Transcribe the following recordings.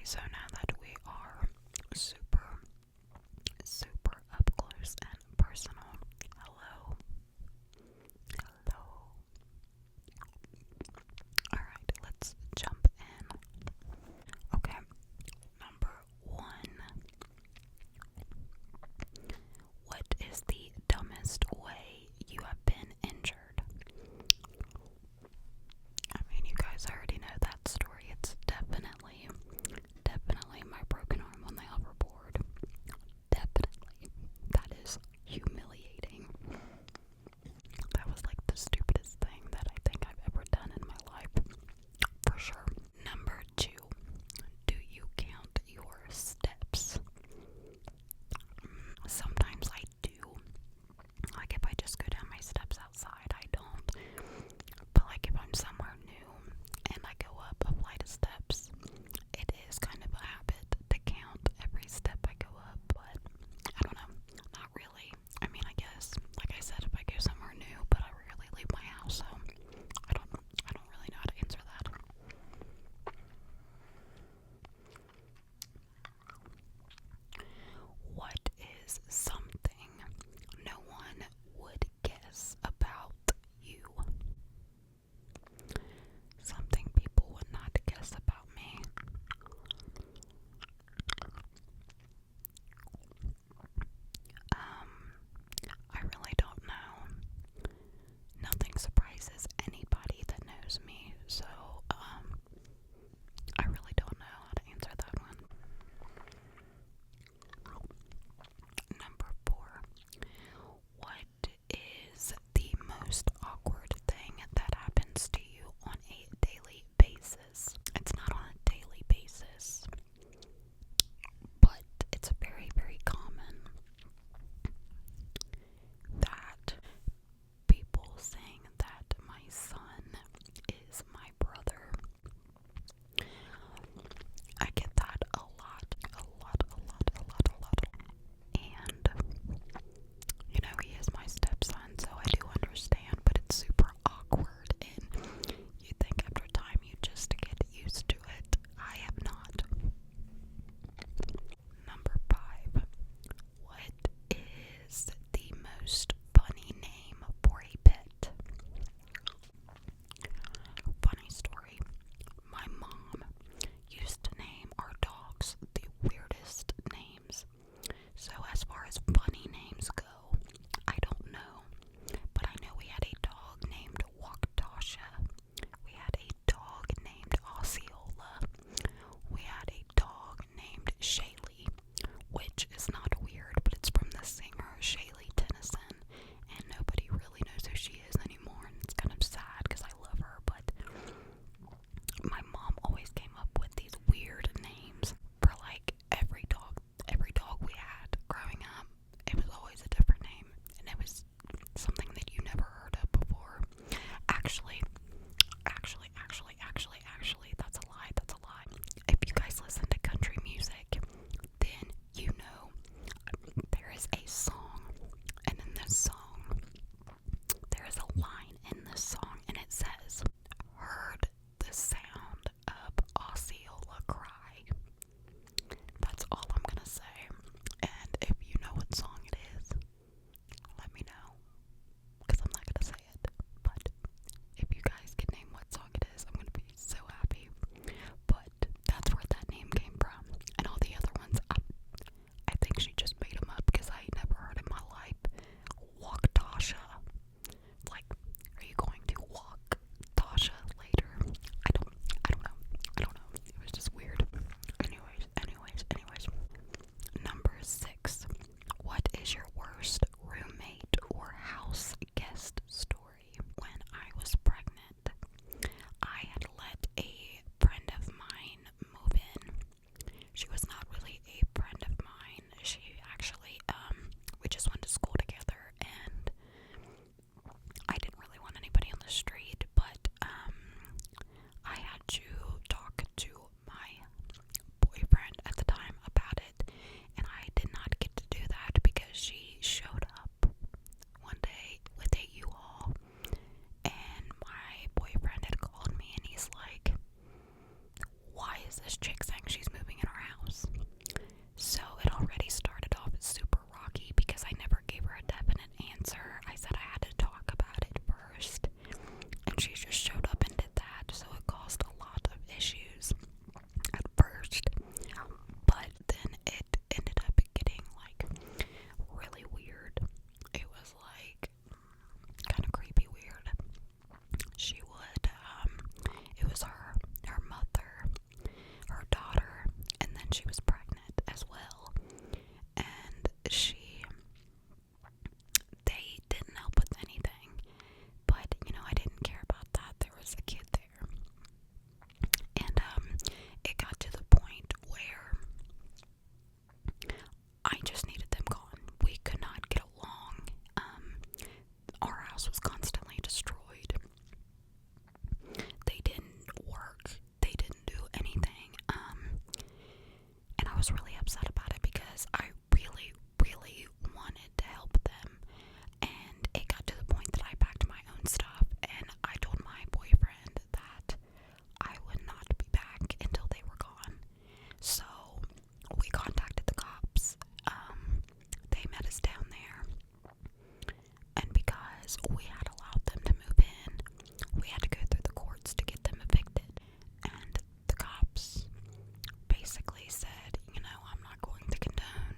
so now that we are super, super up close and personal, hello, hello. Alright, let's jump in. Okay, number one. What is the dumbest way you have been injured? I mean, you guys already know that story. It's definitely she was pregnant as well. And they didn't help with anything. But, I didn't care about that. There was a kid there. And, it got to the point where I just needed them gone. We could not get along. Our house was constantly destroyed. They didn't work. They didn't do anything. And I was really upset about it because I really, really wanted to help them. And it got to the point that I packed my own stuff and I told my boyfriend that I would not be back until they were gone. So we contacted the cops. They met us down there. And because we had allowed them to move in, we had to go through the courts to get them evicted. And the cops basically said, I'm not going to condone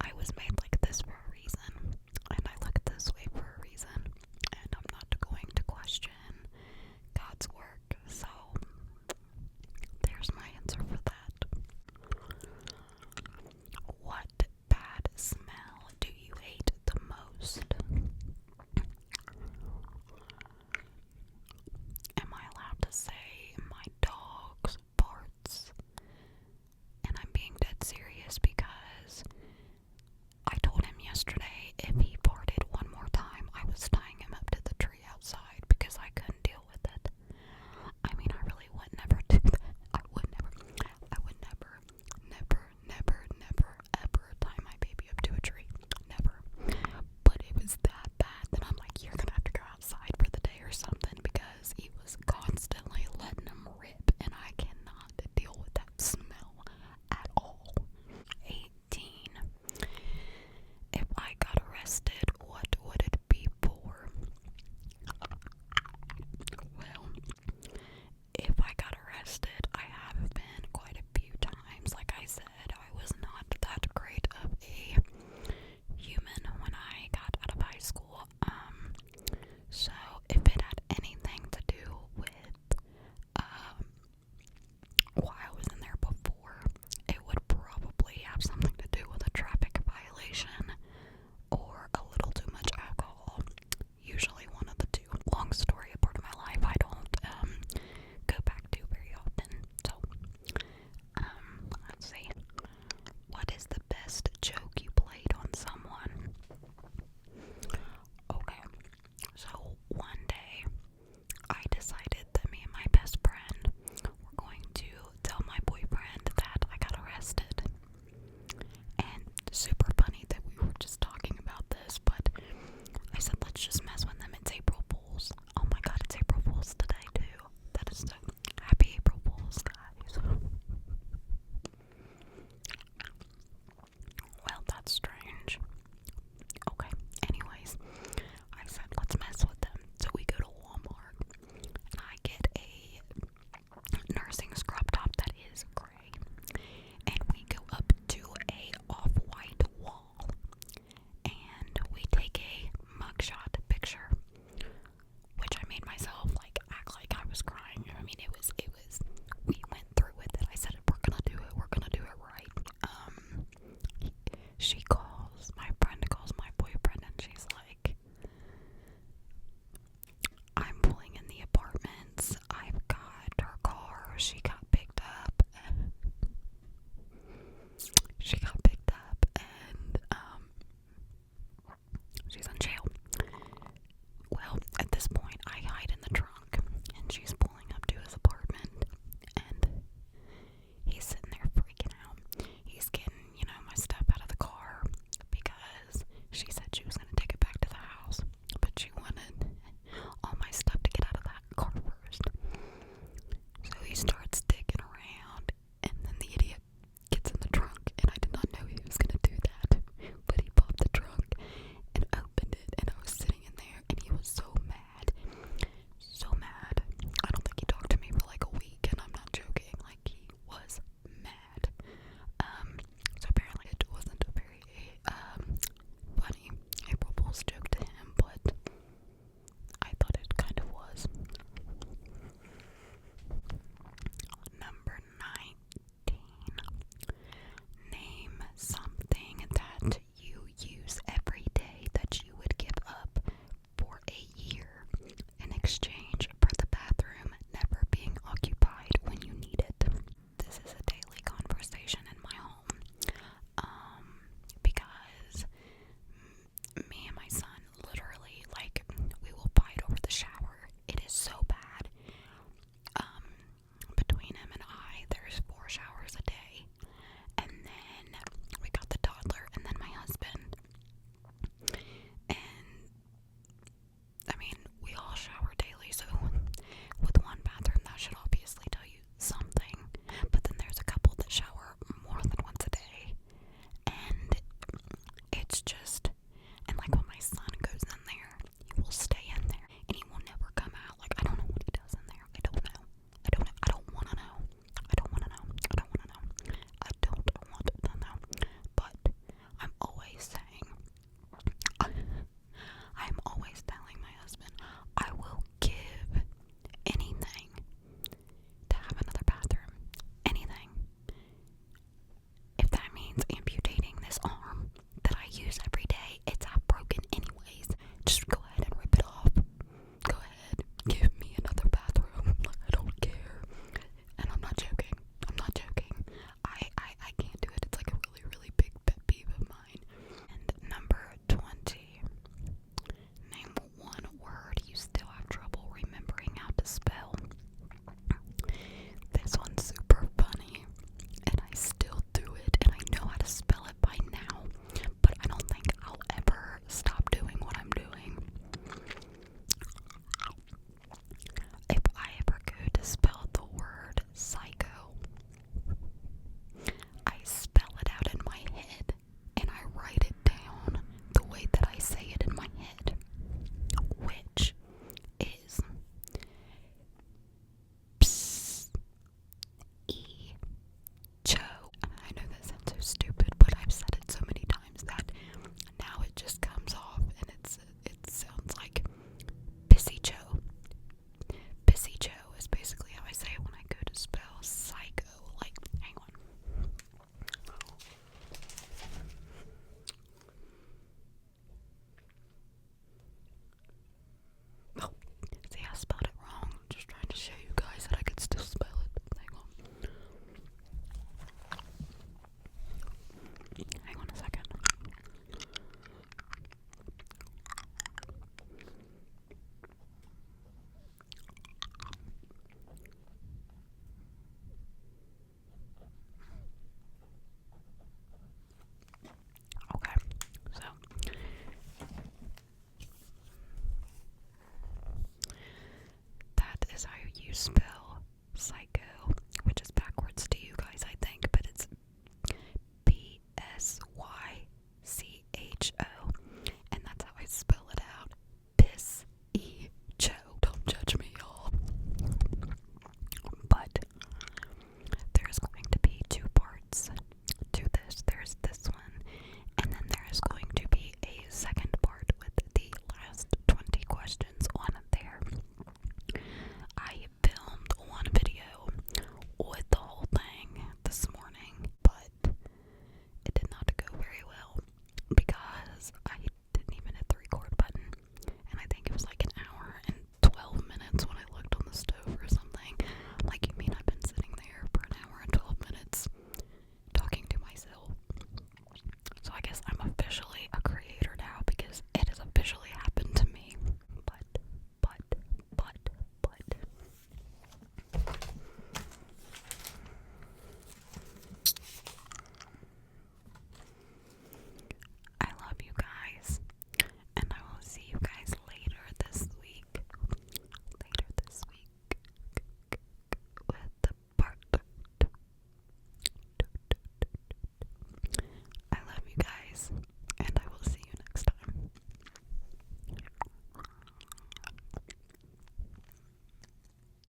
I was made like this for a reason, and I look this way for a reason, and I'm not going to question God's work. So there's my answer for that. What bad smell do you hate the most? Am I allowed to say my dog's farts? And I'm being dead serious because I told him yesterday if he farted one more time, I was tying him up to the tree outside because I couldn't deal with it. I mean, I really would never do that. I would never, ever tie my baby up to a tree. Never. But it was that bad that I'm like, you're gonna have to go outside for the day or something because he was constantly letting him rip, and I cannot deal with that smell at all. 18. If I got arrested, what would it be for? Well, if I got arrested, I have been quite a few times. Like I said, I was not that great of a human when I got out of high school. So if it had anything to do with why I was in there before, it would probably have something to do with a traffic violation or a little too much alcohol. Usually one of the two. Long story, a part of my life I don't go back to very often. So, let's see. What is the best joke you played on someone? Okay, so one day I decided that me and my best friend were going to tell my boyfriend that I got arrested. And super funny that we were just talking about this, but I said, let's just mess with them. It's April Fool's. Oh my god, it's April Fool's today, too. That is so happy April Fool's, guys. Well, that's strange. Okay, anyways, I said, let's mess with them. So we go to Walmart, and I get a nursing scrub top that is gray. And we go up to a off-white wall, and we take a mugshot picture, which I made myself like act like I was crying. I mean, it was we went through with it. I said, if we're gonna do it right. My friend calls my boyfriend, and she's like, I'm pulling in the apartments. I've got her car. She got picked up, and she's in jail. Well, at this point, I hide in the trunk, and she's pulling up to his apartment, and he's sitting there freaking out. He's getting, my stuff out of the car because she said she was going to take it back to the house, but she wanted all my stuff to get out of that car first. So he starts digging around, and then the idiot gets in the trunk, and I did not know he was going to do that, but he popped the trunk and opened it, and I was sitting in there, and he was so mad. I don't think he talked to me for like a week, and I'm not joking, like he was mad. So apparently it wasn't a very funny April Fool's joke to him, but I thought it kind of was. Number 19. Name something that you use every day that you would give up for a year in exchange for the bathroom never being occupied when you need it. This is a daily conversation in my home, because me and my son literally, like, we will fight over the shower. It is so bad. Between him and I, there's 4 showers a day, and then we got the toddler, and then my husband, and I mean, we all shower daily, so with one bathroom, that should obviously tell you something. But then there's a couple that shower more than once a day, and it's just, and like when my son goes in there, he will stay in there, and he will never come out. Like, I don't know what he does in there. I don't know. I don't want to know. But spill.